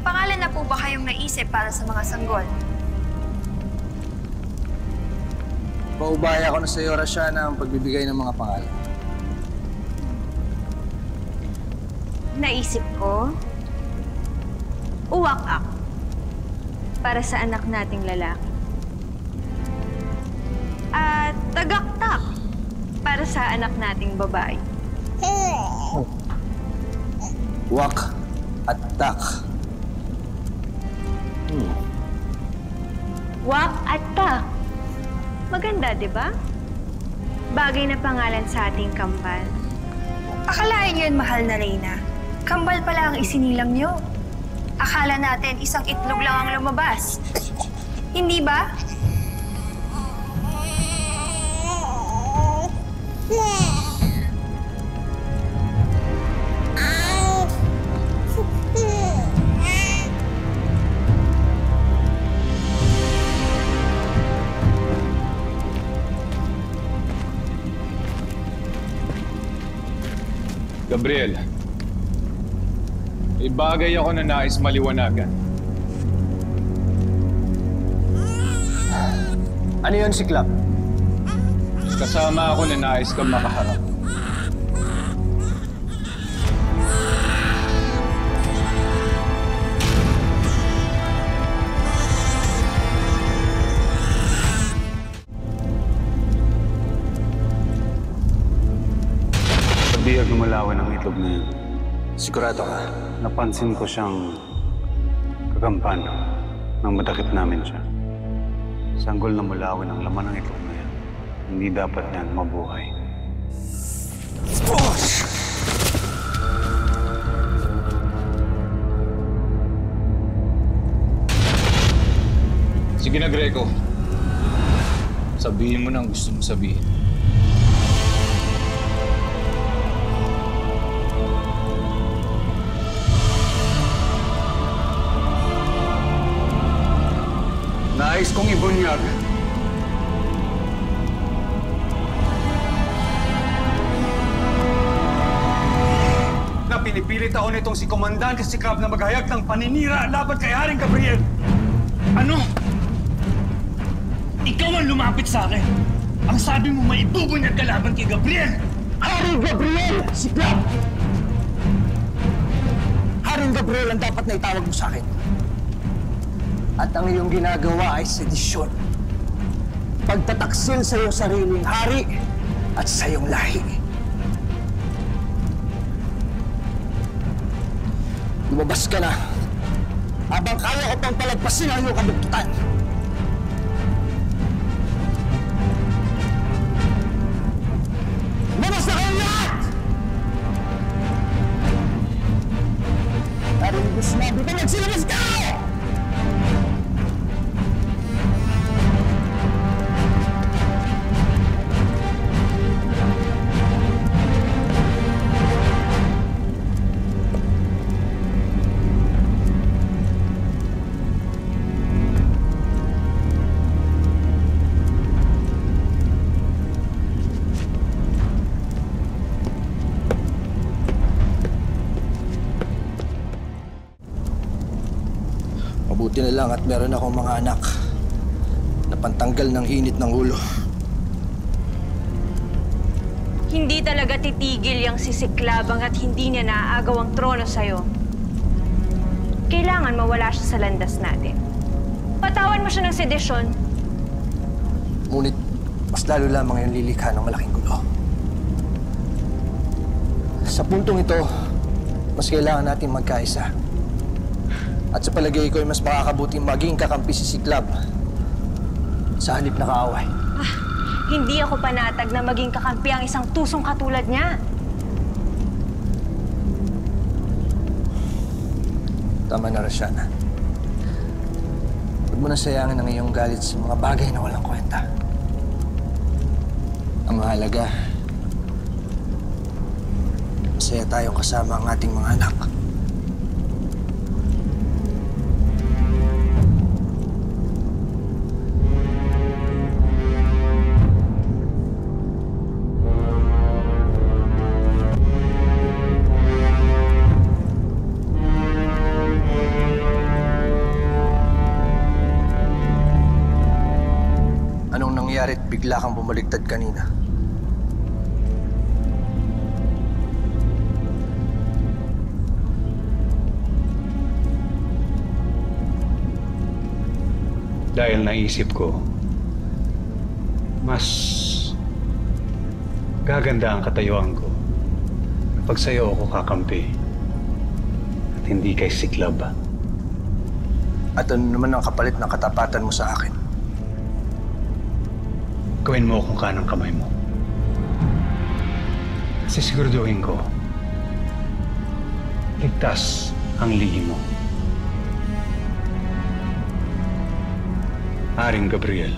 pangalan na po ba kayong naisip para sa mga sanggol? Paubaya ko na sa iyo, Rashana, ang pagbibigay ng mga pangalan. Naisip ko, Uwak-ak para sa anak nating lalaki. At Tagaktak para sa anak nating babae. Wak at Tak. Wak at Tak. Maganda, di ba? Bagay na pangalan sa ating kambal. Akalain niyo yun, mahal na Reyna. Kambal pala ang isinilang niyo. Akala natin isang itlog lang ang lumabas. Hindi ba? Gabriel, may bagay ako na nais maliwanagan. Ano yun, Siklab? Kasama ako na nais kang makaharap. Biyag lumalawan ang itlog na yun. Sigurado ka? Napansin ko siyang kagampan nang madakip namin siya. Sanggol na mulawin ang laman ng itlog na yan. Hindi dapat yan mabuhay. Sige na, Greco. Sabihin mo na ang gusto mong sabihin. Nais kong ibunyag na pinipilit ako nitong si Komandante Siklab na maghayag ng paninira laban kay Haring Gabriel. Ano? Ikaw ang lumapit sa akin. Ang sabi mo may ibubunyag ka laban kay Gabriel. Haring Gabriel! Siklab! Haring Gabriel ang dapat na itawag mo sa akin. At ang iyong ginagawa ay sedisyon. Pagtataksil sa iyong sariling hari at sa iyong lahi. Lumabas ka na habang kaya ko pang palagpasin ang iyong kabugtutan. Lumabas na kayong lahat! Narinig mo sinabi ko, magsilabas ka! Mabuti na lang at meron akong mga anak na pantanggal ng init ng ulo. Hindi talaga titigil yung si Siklab hanggat hindi niya naaagaw ang trono sa'yo. Kailangan mawala siya sa landas natin. Patawan mo siya ng sedisyon. Ngunit mas lalo lamang yung lilikha ng malaking gulo. Sa puntong ito, mas kailangan natin magkaisa. At sa palagay ko ay mas makakabuting maging kakampi si Siklab sa halip na kaaway. Hindi ako panatag na maging kakampi ang isang tusong katulad niya. Tama na, Rashana. Huwag mo na sayangin ang iyong galit sa mga bagay na walang kwenta. Ang mahalaga, masaya tayong kasama ang ating mga anak. bigla kang bumaligtad kanina. Dahil naisip ko, mas gaganda ang katayuan ko kapag sa'yo ako kakampi at hindi kay Siklab. At ano naman ang kapalit ng katapatan mo sa akin? Gawin mo akong kanang kamay mo. Kasi siguraduhin ko, ligtas ang lihim mo. Haring Gabriel.